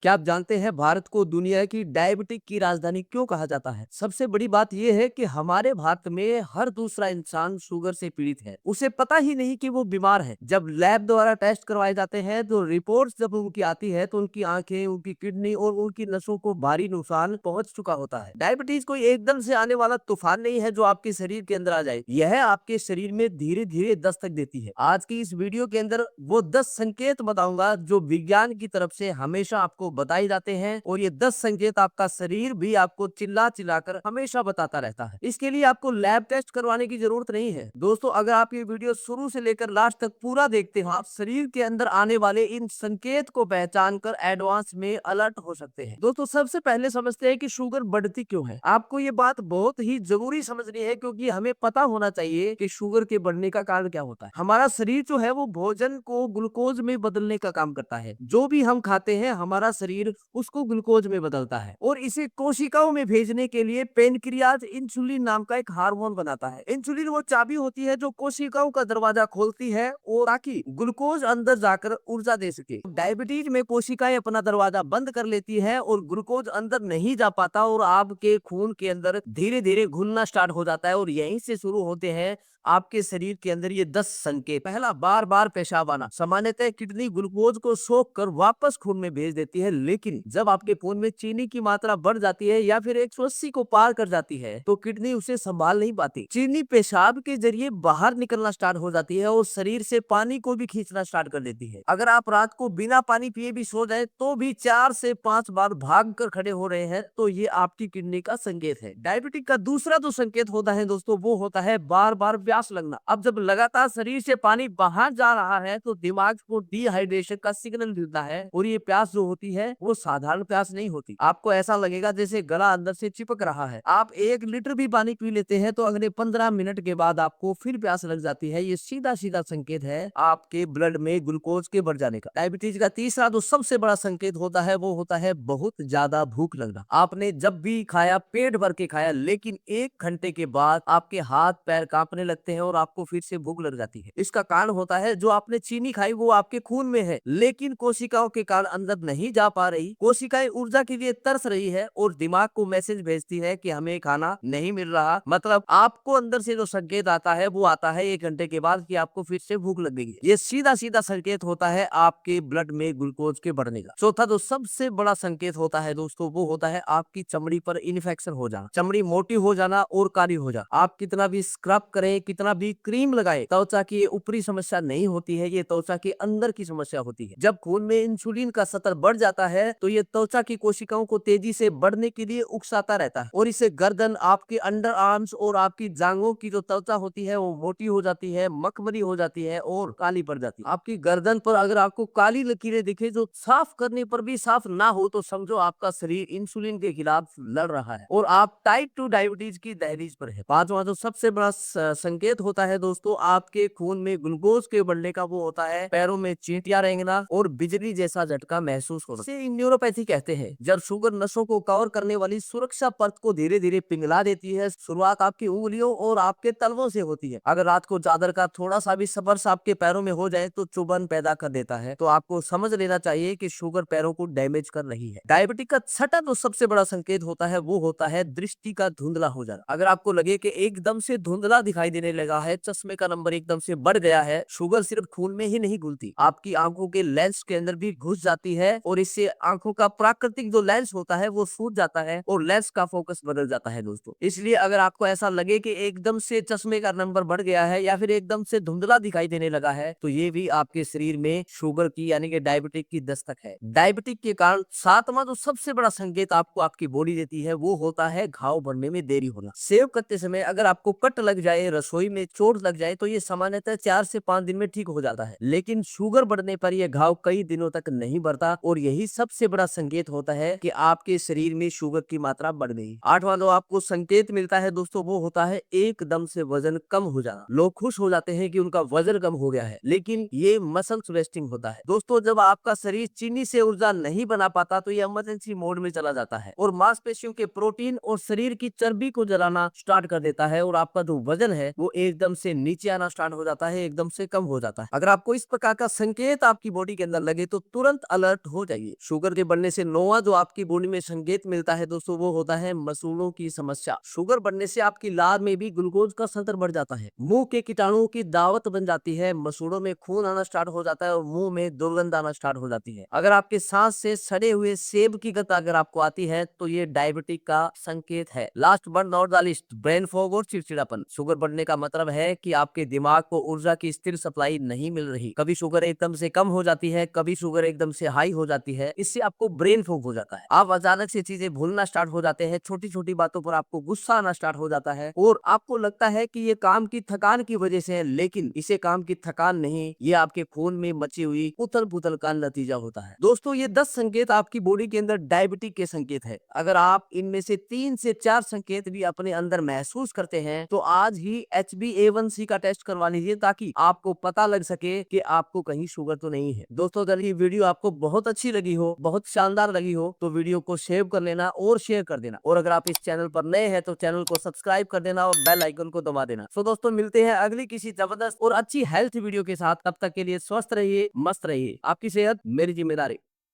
क्या आप जानते हैं भारत को दुनिया की डायबिटिक की राजधानी क्यों कहा जाता है? सबसे बड़ी बात यह है कि हमारे भारत में हर दूसरा इंसान शुगर से पीड़ित है। उसे पता ही नहीं कि वो बीमार है। जब लैब द्वारा टेस्ट करवाए जाते हैं तो रिपोर्ट्स जब उनकी आती है तो उनकी आंखें, उनकी किडनी और उनकी नसों को भारी नुकसान पहुंच चुका होता है। डायबिटीज कोई एकदम से आने वाला तूफान नहीं है जो आपके शरीर के अंदर आ जाए। यह आपके शरीर में धीरे धीरे दस्तक देती है। आज की इस वीडियो के अंदर वो 10 संकेत बताऊंगा जो विज्ञान की तरफ से हमेशा आपको बताए जाते हैं, और ये 10 संकेत आपका शरीर भी आपको चिल्ला चिल्लाकर हमेशा बताता रहता है। इसके लिए आपको लैब टेस्ट करवाने की जरूरत नहीं है। दोस्तों, अगर आप ये वीडियो शुरू से लेकर लास्ट तक पूरा देखते हो, आप शरीर के अंदर आने वाले इन संकेत को पहचान कर एडवांस में अलर्ट हो सकते हैं। दोस्तों, सबसे पहले समझते हैं कि शुगर बढ़ती क्यों है। आपको ये बात बहुत ही जरूरी समझनी है, क्योंकि हमें पता होना चाहिए कि शुगर के बढ़ने का कारण क्या होता है। हमारा शरीर जो है वो भोजन को ग्लूकोज में बदलने का काम करता है। जो भी हम खाते हैं हमारा शरीर उसको ग्लूकोज में बदलता है और इसे कोशिकाओं में भेजने के लिए पेनक्रियाज इंसुलिन नाम का एक हार्मोन बनाता है। इंसुलिन वो चाबी होती है जो कोशिकाओं का दरवाजा खोलती है और ताकि ग्लूकोज अंदर जाकर ऊर्जा दे सके। डायबिटीज में कोशिकाएं अपना दरवाजा बंद कर लेती है और ग्लूकोज अंदर नहीं जा पाता और आपके खून के अंदर धीरे धीरे घुलना स्टार्ट हो जाता है, और यहीं से शुरू होते हैं आपके शरीर के अंदर ये 10 संकेत। पहला, बार बार पेशाब आना। सामान्यतः किडनी ग्लूकोज को सोख कर वापस खून में भेज देती है, लेकिन जब आपके खून में चीनी की मात्रा बढ़ जाती है या फिर 180 को पार कर जाती है तो किडनी उसे संभाल नहीं पाती। चीनी पेशाब के जरिए बाहर निकलना स्टार्ट हो जाती है और शरीर से पानी को भी खींचना स्टार्ट कर देती है। अगर आप रात को बिना पानी पिए भी सो जाए तो भी 4 से 5 बार भाग कर खड़े हो रहे हैं, तो ये आपकी किडनी का संकेत है। डायबिटिक का दूसरा जो संकेत होता है दोस्तों, वो होता है बार बार प्यास लगना। अब जब लगातार शरीर से पानी बाहर जा रहा है तो दिमाग को डिहाइड्रेशन का सिग्नल मिलता है, और ये प्यास जो होती है वो साधारण प्यास नहीं होती। आपको ऐसा लगेगा जैसे गला अंदर से चिपक रहा है। आप 1 लीटर भी पानी पी लेते हैं तो अगले 15 मिनट के बाद आपको फिर प्यास लग जाती है। ये सीधा सीधा संकेत है आपके ब्लड में ग्लूकोज के बढ़ जाने का। डायबिटीज का तीसरा जो सबसे बड़ा संकेत होता है वो होता है बहुत ज्यादा भूख लगना। आपने जब भी खाया पेट भर के खाया, लेकिन 1 घंटे के बाद आपके हाथ पैर कांपने लगते हैं और आपको फिर से भूख लग जाती है। इसका कारण होता है जो आपने चीनी खाई वो आपके खून में है, लेकिन कोशिकाओं के कारण अंदर नहीं जा पा रही। कोशिकाएं ऊर्जा के लिए तरस रही है और दिमाग को मैसेज भेजती है कि हमें खाना नहीं मिल रहा। मतलब आपको अंदर से जो संकेत आता है वो आता है 1 घंटे के बाद कि आपको फिर से भूख लग गई है। ये सीधा सीधा संकेत होता है आपके ब्लड में ग्लूकोज के बढ़ने का। चौथा जो सबसे बड़ा संकेत होता है दोस्तों, वो होता है आपकी चमड़ी पर इन्फेक्शन हो जाना। चमड़ी मोटी हो जाना और काली हो जाना। आप कितना भी स्क्रब करें, कितना भी क्रीम लगाए, त्वचा की ऊपरी समस्या नहीं होती है, ये त्वचा के अंदर की समस्या होती है। जब खून में इंसुलिन का स्तर बढ़ जाता है तो ये त्वचा की कोशिकाओं को तेजी से बढ़ने के लिए उकसाता रहता है, और इससे गर्दन, आपके अंडर आर्म्स और आपकी जांघों की जो त्वचा होती है वो मोटी हो जाती है, मखमली हो जाती है और काली पड़ जाती है। आपकी गर्दन पर अगर आपको काली लकीरें दिखे जो साफ करने पर भी साफ ना हो तो समझो आपका शरीर इंसुलिन के खिलाफ लड़ रहा है और आप टाइप 2 डायबिटीज की दहलीज पर है। पांचवा जो सबसे बड़ा संकेत होता है दोस्तों आपके खून में ग्लूकोज के बढ़ने का, वो होता है पैरों में चींटियां रेंगना और बिजली जैसा झटका महसूस होना। इसे न्यूरोपैथी कहते हैं। जब शुगर नसों को कवर करने वाली सुरक्षा परत को धीरे धीरे पिघला देती है। शुरुआत आपकी उंगलियों और आपके तलवों से होती है। अगर रात को चादर का थोड़ा सा भी स्पर्श आपके पैरों में हो जाए तो चुभन पैदा कर देता है। तो आपको समझ लेना चाहिए कि शुगर पैरों को डैमेज कर रही है। डायबिटिक का छठा जो सबसे बड़ा संकेत होता है वो होता है दृष्टि का धुंधला हो जाना। अगर आपको लगे कि एकदम से धुंधला दिखाई देने लगा है, चश्मे का नंबर एकदम से बढ़ गया है, शुगर सिर्फ खून में ही नहीं घुलती, आपकी आंखों के लेंस के अंदर भी घुस जाती है, और इससे आंखों का प्राकृतिक जो लेंस होता है वो फूट जाता है और लेंस का फोकस बदल जाता है दोस्तों। इसलिए अगर आपको ऐसा लगे कि एकदम से चश्मे का नंबर बढ़ गया है या फिर एकदम से धुंधला दिखाई देने लगा है, तो ये भी आपके शरीर में शुगर की यानी कि डायबिटिक की दस्तक है। डायबिटिक के कारण सातवां जो सबसे बड़ा संकेत आपको आपकी बॉडी देती है वो होता है घाव भरने में देरी होना। सेव करते समय अगर आपको कट लग जाए, रसोई में चोट लग जाए, तो ये सामान्यतः 4 से 5 दिन में ठीक हो जाता है, लेकिन शुगर बढ़ने पर यह घाव कई दिनों तक नहीं बढ़ता, और यही सबसे बड़ा संकेत होता है कि आपके शरीर में शुगर की मात्रा बढ़ गई। आठवां जो आपको संकेत मिलता है दोस्तों वो होता है एकदम से वजन कम हो जाना। लोग खुश हो जाते हैं कि उनका वजन कम हो गया है, लेकिन ये मसल्स वेस्टिंग होता है दोस्तों। जब आपका शरीर चीनी से ऊर्जा नहीं बना पाता तो ये इमरजेंसी मोड में चला जाता है और मांसपेशियों के प्रोटीन और शरीर की चर्बी को जलाना स्टार्ट कर देता है, और आपका जो वजन है वो वो एकदम से नीचे आना स्टार्ट हो जाता है, एकदम से कम हो जाता है। अगर आपको इस प्रकार का संकेत आपकी बॉडी के अंदर लगे तो तुरंत अलर्ट हो जाइए। शुगर के बढ़ने से 9वां जो आपकी बॉडी में संकेत मिलता है दोस्तों, वो होता है मसूड़ों की समस्या। शुगर बढ़ने से आपकी लार में भी ग्लूकोज का स्तर बढ़ जाता है, मुंह के कीटाणुओं की दावत बन जाती है, मसूड़ों में खून आना स्टार्ट हो जाता है और मुंह में दुर्गंध आना स्टार्ट हो जाती है। अगर आपके सांस से सड़े हुए सेब की गंध अगर आपको आती है तो ये डायबिटिक का संकेत है। Last but not the list, brain fog और चिड़चिड़ापन। शुगर बढ़ने का मतलब है कि आपके दिमाग को ऊर्जा की स्थिर सप्लाई नहीं मिल रही। कभी शुगर एकदम से कम हो जाती है, कभी शुगर एकदम से हाई हो जाती है। इससे आपको ब्रेन फॉग हो जाता है। आप अचानक से चीजें भूलना स्टार्ट हो जाते हैं, छोटी छोटी बातों पर आपको गुस्सा आना स्टार्ट हो जाता है और आपको लगता है कि ये काम की थकान की वजह से है, लेकिन इसे काम की थकान नहीं, ये आपके खून में मची हुई उथल पुथल का नतीजा होता है। दोस्तों, ये 10 संकेत आपकी बॉडी के अंदर डायबिटिक के संकेत है। अगर आप इनमें से 3 से 4 संकेत भी अपने अंदर महसूस करते हैं तो आज ही HbA1c का टेस्ट करवा लीजिए, ताकि आपको पता लग सके कि आपको कहीं शुगर तो नहीं है। दोस्तों, अगर ये वीडियो आपको बहुत अच्छी लगी हो, बहुत शानदार लगी हो, तो वीडियो को सेव कर लेना और शेयर कर देना। और अगर आप इस चैनल पर नए हैं तो चैनल को सब्सक्राइब कर देना और बेल आइकन को दबा देना। तो दोस्तों, मिलते हैं अगली किसी जबरदस्त और अच्छी हेल्थ वीडियो के साथ। तब तक के लिए स्वस्थ रहिए, मस्त रहिए। आपकी सेहत मेरी जिम्मेदारी।